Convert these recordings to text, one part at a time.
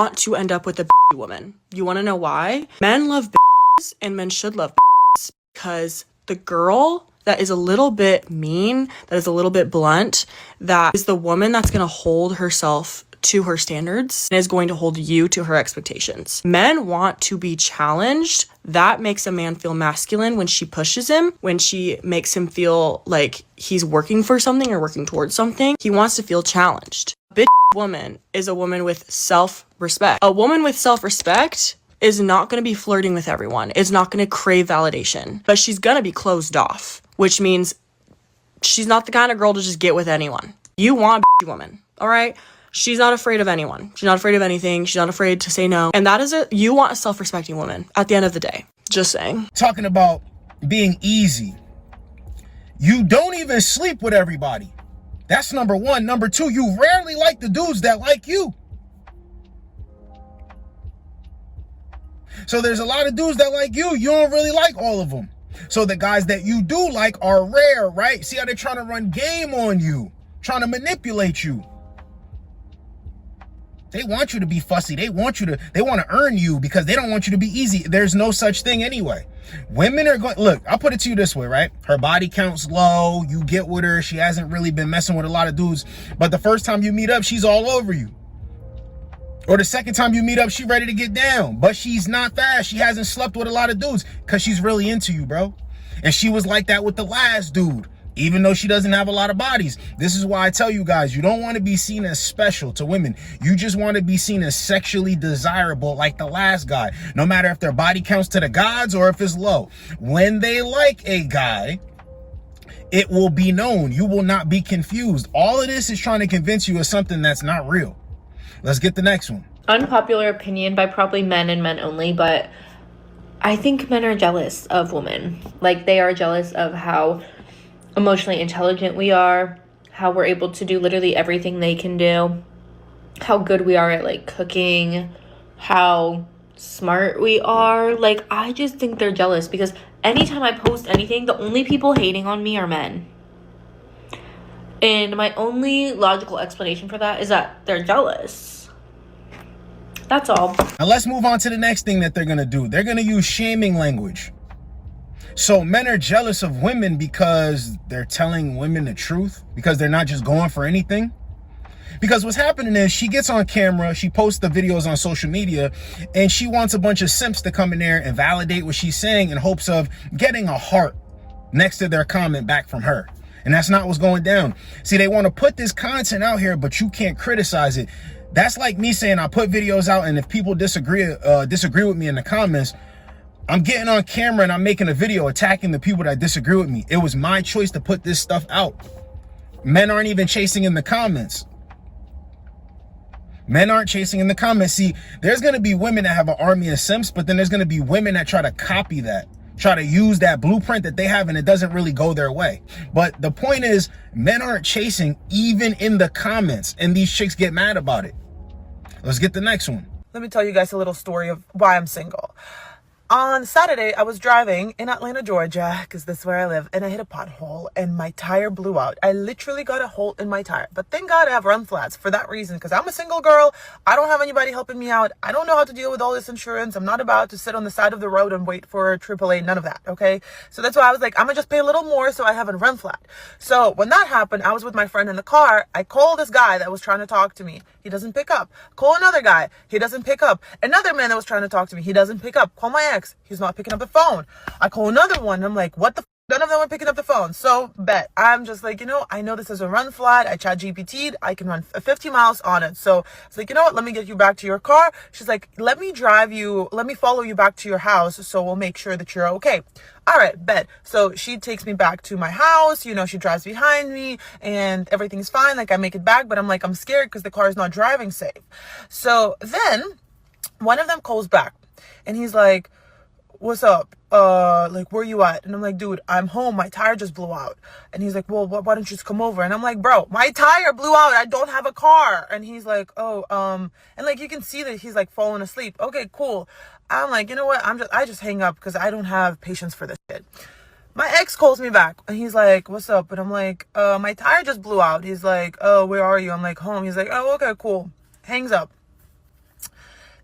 want to end up with a woman. You want to know why? Men love and men should love because the girl that is a little bit mean, that is a little bit blunt, that is the woman that's going to hold herself to her standards and is going to hold you to her expectations. Men want to be challenged. That makes a man feel masculine when she pushes him, when she makes him feel like he's working for something or working towards something. He wants to feel challenged. A bitch woman is a woman with self-respect. A woman with self-respect is not going to be flirting with everyone, is not going to crave validation, but she's going to be closed off, which means she's not the kind of girl to just get with anyone. You want a woman, all right? She's not afraid of anyone. She's not afraid of anything. She's not afraid to say no. And that is it. You want a self-respecting woman at the end of the day. Just saying. Talking about being easy. You don't even sleep with everybody. That's number one. Number two, you rarely like the dudes that like you. So there's a lot of dudes that like you. You don't really like all of them. So the guys that you do like are rare, right? See how they're trying to run game on you, trying to manipulate you. They want you to be fussy. They want to earn you because they don't want you to be easy. There's no such thing anyway. Women are going, look, I'll put it to you this way, right? Her body count's low. You get with her. She hasn't really been messing with a lot of dudes. But the first time you meet up, she's all over you. Or the second time you meet up, she's ready to get down. But she's not fast. She hasn't slept with a lot of dudes because she's really into you, bro. And she was like that with the last dude, even though she doesn't have a lot of bodies. This is why I tell you guys, you don't want to be seen as special to women. You just want to be seen as sexually desirable like the last guy, no matter if their body counts to the gods or if it's low. When they like a guy, it will be known. You will not be confused. All of this is trying to convince you of something that's not real. Let's get the next one. Unpopular opinion by probably men and men only, but I think men are jealous of women. Like, they are jealous of how emotionally intelligent we are, how we're able to do literally everything they can do, how good we are at like cooking, how smart we are. Like, I just think they're jealous because anytime I post anything, the only people hating on me are men. And my only logical explanation for that is that they're jealous. That's all. Now let's move on to the next thing that they're going to do. They're going to use shaming language. So men are jealous of women because they're telling women the truth, because they're not just going for anything. Because what's happening is she gets on camera, she posts the videos on social media, and she wants a bunch of simps to come in there and validate what she's saying in hopes of getting a heart next to their comment back from her. And that's not what's going down. See, they want to put this content out here, but you can't criticize it. That's like me saying I put videos out, and if people disagree with me in the comments, I'm getting on camera and I'm making a video attacking the people that disagree with me. It was my choice to put this stuff out. Men aren't even chasing in the comments. Men aren't chasing in the comments. See, there's going to be women that have an army of simps, but then there's going to be women that try to copy that, try to use that blueprint that they have, and it doesn't really go their way. But the point is, men aren't chasing even in the comments, and these chicks get mad about it. Let's get the next one. Let me tell you guys a little story of why I'm single. On Saturday, I was driving in Atlanta, Georgia, because that's where I live, and I hit a pothole, and my tire blew out. I literally got a hole in my tire. But thank God I have run flats for that reason, because I'm a single girl. I don't have anybody helping me out. I don't know how to deal with all this insurance. I'm not about to sit on the side of the road and wait for AAA, none of that, okay? So that's why I was like, I'm going to just pay a little more so I have a run flat. So when that happened, I was with my friend in the car. I called this guy that was trying to talk to me. He doesn't pick up. Call another guy. He doesn't pick up. Another man that was trying to talk to me. He doesn't pick up. Call my ex. He's not picking up the phone. I call another one. I'm like, what the f? None of them are picking up the phone. So bet. I'm just like, I know this is a run flat. I chat GPT'd. I can run 50 miles on it. So it's like, you know what? Let me get you back to your car. She's like, let me follow you back to your house so we'll make sure that you're okay. All right, bet. So she takes me back to my house. She drives behind me and everything's fine. Like, I make it back, but I'm like, I'm scared because the car is not driving safe. So then one of them calls back and he's like, what's up? Like, where you at? And I'm like, dude, I'm home. My tire just blew out. And he's like, well, why don't you just come over? And I'm like, bro, my tire blew out. I don't have a car. And he's like, oh, and like, you can see that he's like falling asleep. Okay, cool. I'm like, you know what? I just hang up because I don't have patience for this shit. My ex calls me back and he's like, what's up? And I'm like, my tire just blew out. He's like, oh, where are you? I'm like, home. He's like, oh, okay, cool. Hangs up.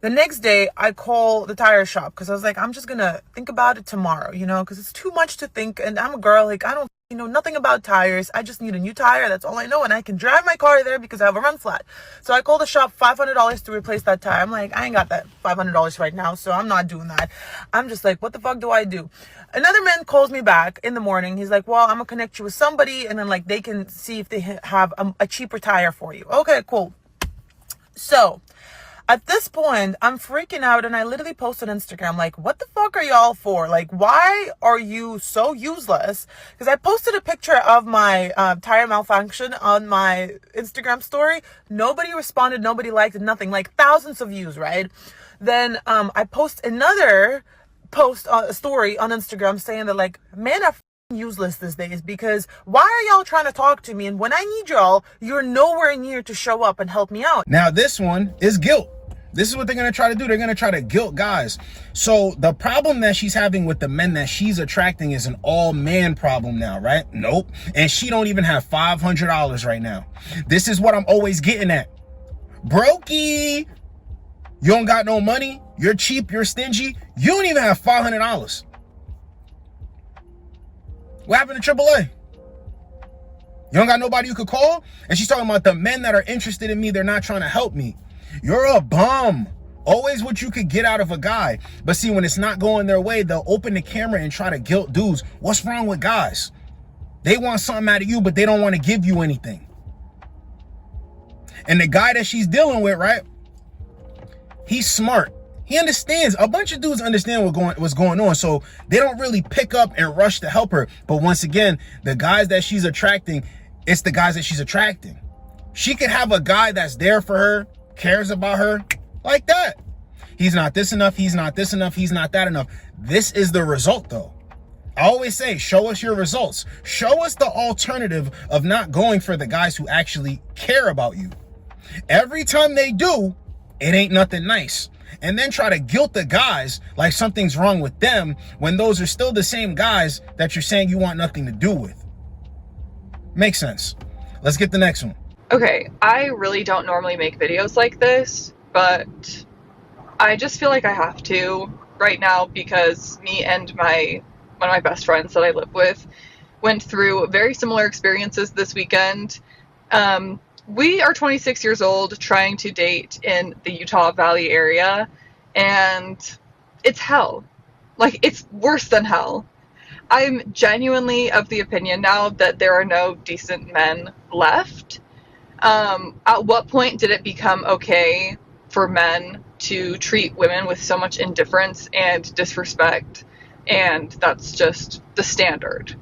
The next day, I call the tire shop because I was like, I'm just going to think about it tomorrow, you know, because it's too much to think. And I'm a girl, like, I don't know nothing about tires. I just need a new tire. That's all I know. And I can drive my car there because I have a run flat. So I called the shop, $500 to replace that tire. I'm like, I ain't got that $500 right now, so I'm not doing that. I'm just like, what the fuck do I do? Another man calls me back in the morning. He's like, well, I'm going to connect you with somebody, and then like they can see if they have a cheaper tire for you. Okay, cool. So at this point, I'm freaking out, and I literally posted on Instagram, like, what the fuck are y'all for? Like, why are you so useless? Because I posted a picture of my tire malfunction on my Instagram story. Nobody responded, nobody liked it, nothing. Like, thousands of views, right? Then I post another story on Instagram saying that, like, men are useless these days, because why are y'all trying to talk to me, and when I need y'all, you're nowhere near to show up and help me out? Now this one is guilt. This is what they're going to try to do. They're going to try to guilt guys. So the problem that she's having with the men that she's attracting is an all man problem now, right? Nope. And she don't even have $500 right now. This is what I'm always getting at. Brokey. You don't got no money. You're cheap. You're stingy. You don't even have $500. What happened to AAA? You don't got nobody you could call? And she's talking about the men that are interested in me. They're not trying to help me. You're a bum. Always what you could get out of a guy. But see, when it's not going their way, they'll open the camera and try to guilt dudes. What's wrong with guys? They want something out of you, but they don't want to give you anything. And the guy that she's dealing with, right? He's smart. He understands. A bunch of dudes understand what's going on. So they don't really pick up and rush to help her. But once again, the guys that she's attracting, it's the guys that she's attracting. She could have a guy that's there for her, cares about her, like that. He's not this enough. He's not this enough. He's not that enough. This is the result, though. I always say, show us your results. Show us the alternative of not going for the guys who actually care about you. Every time they do, it ain't nothing nice. And then try to guilt the guys like something's wrong with them when those are still the same guys that you're saying you want nothing to do with. Makes sense. Let's get the next one. Okay, I really don't normally make videos like this, but I just feel like I have to right now because me and one of my best friends that I live with went through very similar experiences this weekend. We are 26 years old, trying to date in the Utah Valley area, and it's hell. Like, it's worse than hell. I'm genuinely of the opinion now that there are no decent men left. At what point did it become okay for men to treat women with so much indifference and disrespect? And that's just the standard.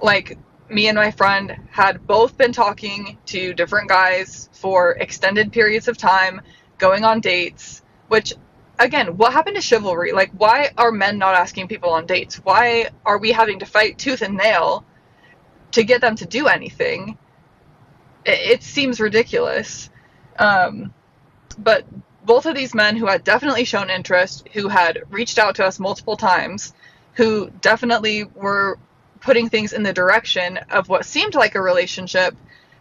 Like, me and my friend had both been talking to different guys for extended periods of time, going on dates, which, again, what happened to chivalry? Like, why are men not asking people on dates? Why are we having to fight tooth and nail to get them to do anything? It seems ridiculous. But both of these men who had definitely shown interest, who had reached out to us multiple times, who definitely were putting things in the direction of what seemed like a relationship,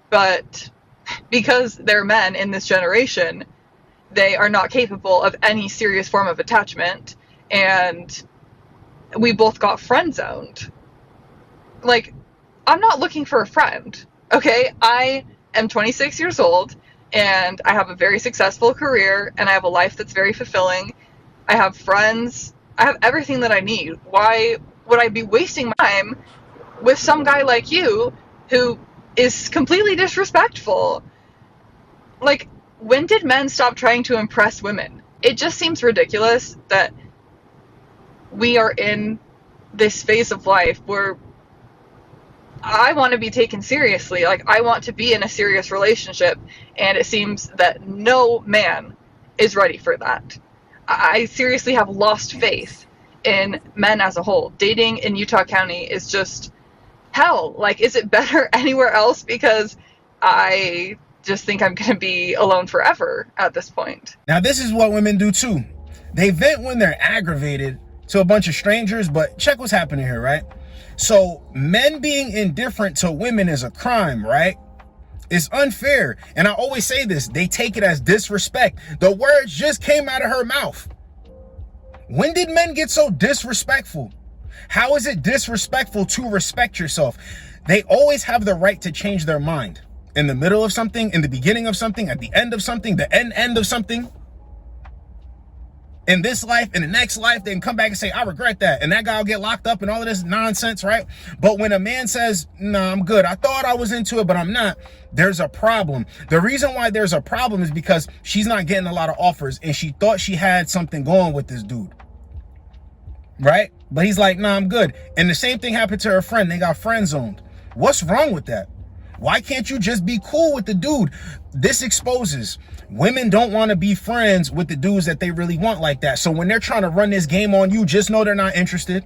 but because they're men in this generation, they are not capable of any serious form of attachment, and we both got friend zoned. Like, I'm not looking for a friend, okay? I am 26 years old, and I have a very successful career, and I have a life that's very fulfilling. I have friends. I have everything that I need. Why would I be wasting my time with some guy like you who is completely disrespectful? Like, when did men stop trying to impress women? It just seems ridiculous that we are in this phase of life where I want to be taken seriously. Like, I want to be in a serious relationship, and it seems that no man is ready for that. I seriously have lost faith in men as a whole. Dating in Utah County is just hell. Like, is it better anywhere else? Because I just think I'm going to be alone forever at this point. Now, this is what women do too. They vent when they're aggravated to a bunch of strangers, but check what's happening here, right? So men being indifferent to women is a crime, right? It's unfair. And I always say this, they take it as disrespect. The words just came out of her mouth. When did men get so disrespectful? How is it disrespectful to respect yourself? They always have the right to change their mind. In the middle of something, in the beginning of something, at the end of something, the end of something. In this life, in the next life, they can come back and say, I regret that. And that guy will get locked up and all of this nonsense, right? But when a man says, no, I'm good. I thought I was into it, but I'm not. There's a problem. The reason why there's a problem is because she's not getting a lot of offers and she thought she had something going with this dude. Right? But he's like, nah, I'm good. And the same thing happened to her friend. They got friend zoned. What's wrong with that? Why can't you just be cool with the dude? This exposes women don't want to be friends with the dudes that they really want like that. So when they're trying to run this game on you, just know they're not interested.